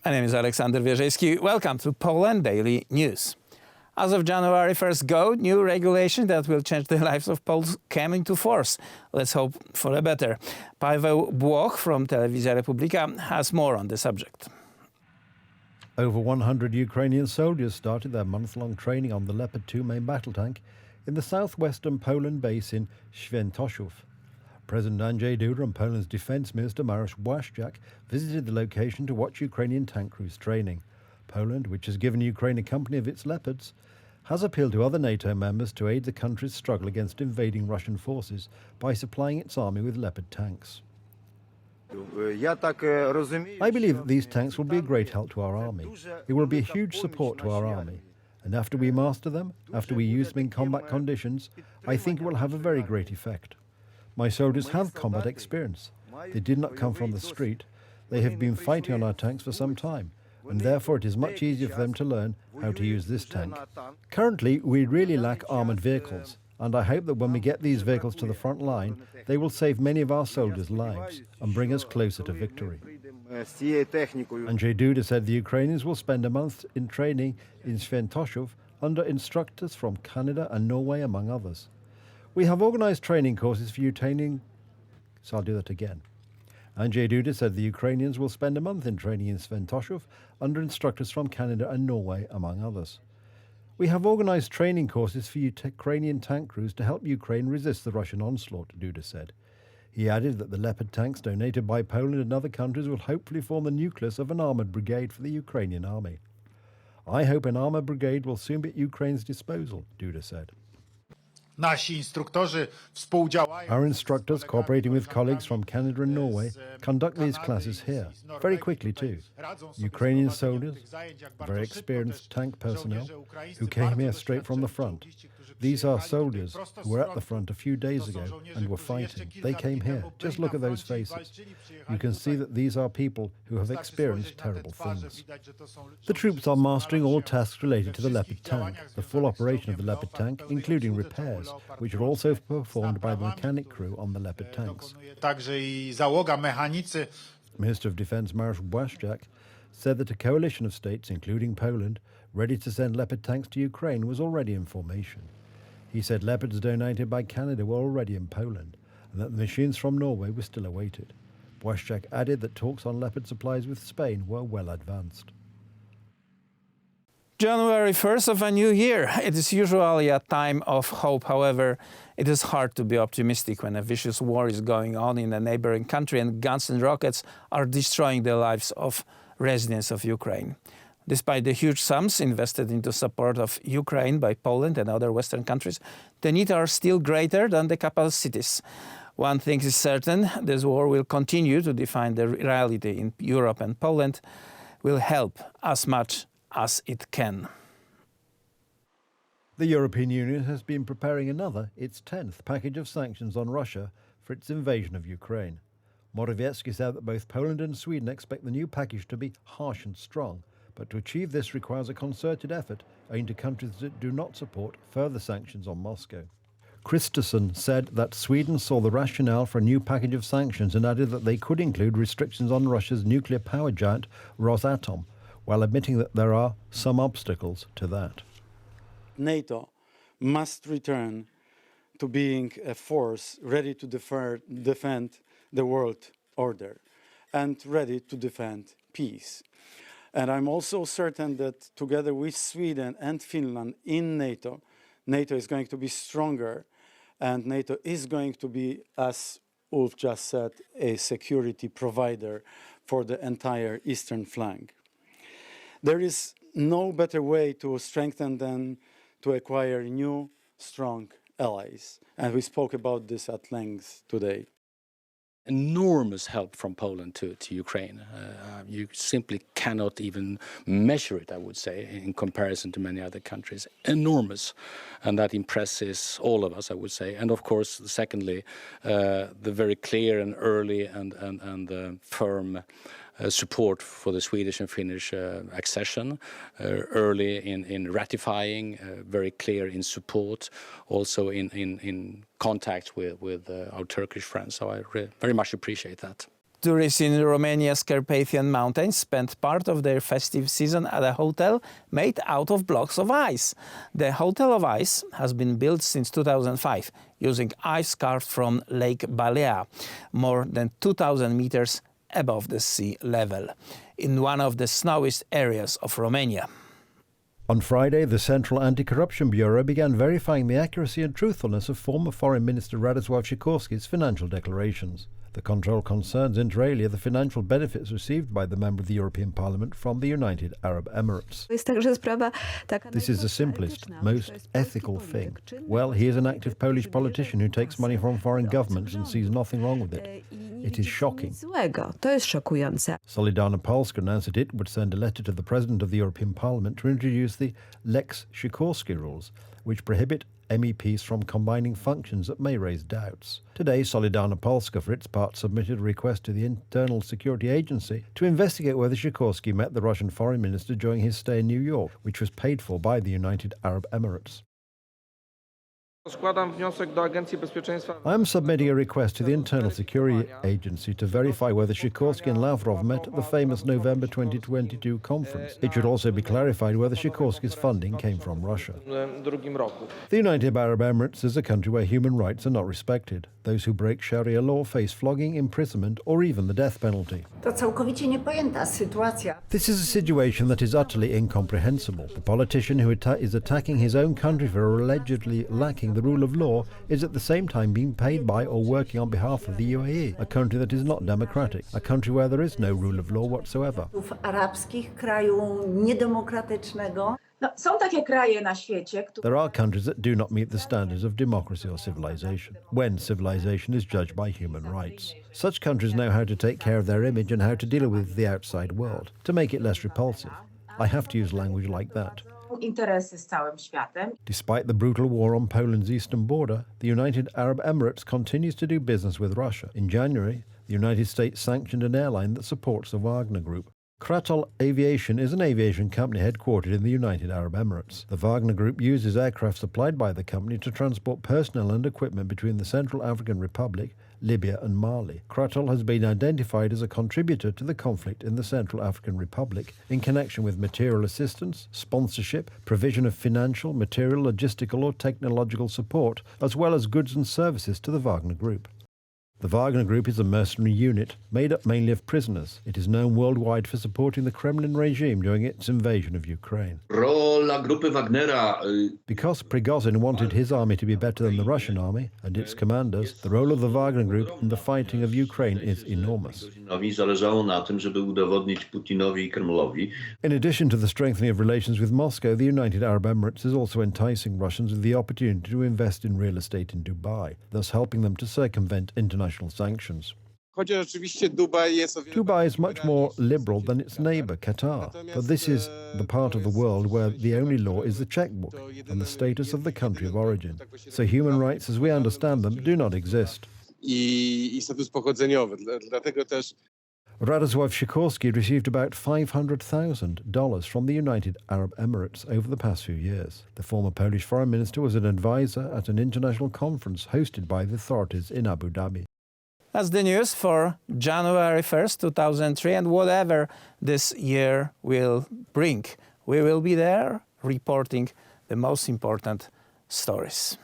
My name is Aleksander Wierzejski. Welcome to Poland Daily News. As of January 1st new regulation that will change the lives of Poles came into force. Let's hope for a better. Paweł Błoch from Telewizja Republika has more on the subject. Over 100 Ukrainian soldiers started their month-long training on the Leopard 2 main battle tank in the southwestern Poland base in Świętoszów. President Andrzej Duda and Poland's Defence Minister Mariusz Błaszczak visited the location to watch Ukrainian tank crews training. Poland, which has given Ukraine a company of its Leopards, has appealed to other NATO members to aid the country's struggle against invading Russian forces by supplying its army with Leopard tanks. I believe that these tanks will be a great help to our army. It will be a huge support to our army. And after we master them, after we use them in combat conditions, I think it will have a very great effect. My soldiers have combat experience. They did not come from the street. They have been fighting on our tanks for some time, and therefore it is much easier for them to learn how to use this tank. Currently, we really lack armoured vehicles, and I hope that when we get these vehicles to the front line, they will save many of our soldiers' lives and bring us closer to victory. Andrzej Duda said the Ukrainians will spend a month in training in Świętoszów under instructors from Canada and Norway, among others. We have organised training courses for Andrzej Duda said the Ukrainians will spend a month in training in Świętoszów under instructors from Canada and Norway, among others. We have organised training courses for Ukrainian tank crews to help Ukraine resist the Russian onslaught, Duda said. He added that the Leopard tanks donated by Poland and other countries will hopefully form the nucleus of an armoured brigade for the Ukrainian army. I hope an armoured brigade will soon be at Ukraine's disposal, Duda said. Our instructors, cooperating with colleagues from Canada and Norway, conduct these classes here, very quickly too. Ukrainian soldiers, very experienced tank personnel, who came here straight from the front. These are soldiers who were at the front a few days ago and were fighting. They came here. Just look at those faces. You can see that these are people who have experienced terrible things. The troops are mastering all tasks related to the Leopard tank, the full operation of the Leopard tank, including repairs, which are also performed by the mechanic crew on the Leopard tanks. Minister of Defence Mariusz Błaszczak said that a coalition of states, including Poland, ready to send Leopard tanks to Ukraine was already in formation. He said Leopards donated by Canada were already in Poland and that the machines from Norway were still awaited. Błaszczak added that talks on Leopard supplies with Spain were well advanced. January 1st of a new year. It is usually a time of hope. However, it is hard to be optimistic when a vicious war is going on in a neighboring country and guns and rockets are destroying the lives of residents of Ukraine. Despite the huge sums invested into support of Ukraine by Poland and other Western countries, the needs are still greater than the capacities. One thing is certain, this war will continue to define the reality in Europe, and Poland will help as much as it can. The European Union has been preparing its 10th package of sanctions on Russia for its invasion of Ukraine. Morawiecki said that both Poland and Sweden expect the new package to be harsh and strong, but to achieve this requires a concerted effort aimed at countries that do not support further sanctions on Moscow. Kristersson said that Sweden saw the rationale for a new package of sanctions and added that they could include restrictions on Russia's nuclear power giant Rosatom, while admitting that there are some obstacles to that. NATO must return to being a force ready to defend the world order and ready to defend peace. And I'm also certain that together with Sweden and Finland in NATO, NATO is going to be stronger, and NATO is going to be, as Ulf just said, a security provider for the entire eastern flank. There is no better way to strengthen than to acquire new, strong allies. And we spoke about this at length today. Enormous help from Poland to Ukraine. You simply cannot even measure it, I would say, in comparison to many other countries. Enormous. And that impresses all of us, I would say. And of course, secondly, the very clear and early and firm support for the Swedish and Finnish accession, early in ratifying, very clear in support, also in contact with our Turkish friends. So I very much appreciate that. Tourists in Romania's Carpathian Mountains spent part of their festive season at a hotel made out of blocks of ice. The Hotel of Ice has been built since 2005 using ice carved from Lake Balea, more than 2,000 meters above the sea level, in one of the snowiest areas of Romania. On Friday, the Central Anti-Corruption Bureau began verifying the accuracy and truthfulness of former Foreign Minister Radosław Sikorski's financial declarations. The control concerns, inter alia, the financial benefits received by the member of the European Parliament from the United Arab Emirates. This is the simplest, most ethical thing. Well, he is an active Polish politician who takes money from foreign governments and sees nothing wrong with it. It is shocking. Solidarna Polska announced that it would send a letter to the President of the European Parliament to introduce the Lex Sikorski rules, which prohibit MEPs from combining functions that may raise doubts. Today, Solidarna Polska, for its part, submitted a request to the Internal Security Agency to investigate whether Sikorski met the Russian foreign minister during his stay in New York, which was paid for by the United Arab Emirates. I am submitting a request to the Internal Security Agency to verify whether Sikorski and Lavrov met at the famous November 2022 conference. It should also be clarified whether Sikorski's funding came from Russia. The United Arab Emirates is a country where human rights are not respected. Those who break Sharia law face flogging, imprisonment, or even the death penalty. This is a situation that is utterly incomprehensible. The politician who is attacking his own country for allegedly lacking the rule of law is at the same time being paid by or working on behalf of the UAE, a country that is not democratic, a country where there is no rule of law whatsoever. There are countries that do not meet the standards of democracy or civilization, when civilization is judged by human rights. Such countries know how to take care of their image and how to deal with the outside world, to make it less repulsive. I have to use language like that. Despite the brutal war on Poland's eastern border, the United Arab Emirates continues to do business with Russia. In January, the United States sanctioned an airline that supports the Wagner Group. Kratal Aviation is an aviation company headquartered in the United Arab Emirates. The Wagner Group uses aircraft supplied by the company to transport personnel and equipment between the Central African Republic, Libya and Mali. Kratal has been identified as a contributor to the conflict in the Central African Republic in connection with material assistance, sponsorship, provision of financial, material, logistical or technological support, as well as goods and services to the Wagner Group. The Wagner Group is a mercenary unit made up mainly of prisoners. It is known worldwide for supporting the Kremlin regime during its invasion of Ukraine. Because Prigozhin wanted his army to be better than the Russian army and its commanders, the role of the Wagner Group in the fighting of Ukraine is enormous. In addition to the strengthening of relations with Moscow, the United Arab Emirates is also enticing Russians with the opportunity to invest in real estate in Dubai, thus helping them to circumvent international sanctions. Dubai is much more liberal than its neighbour, Qatar, but this is the part of the world where the only law is the checkbook and the status of the country of origin. So human rights, as we understand them, do not exist. Radosław Sikorski received about $500,000 from the United Arab Emirates over the past few years. The former Polish foreign minister was an advisor at an international conference hosted by the authorities in Abu Dhabi. That's the news for January 1st, 2003, and whatever this year will bring. We will be there reporting the most important stories.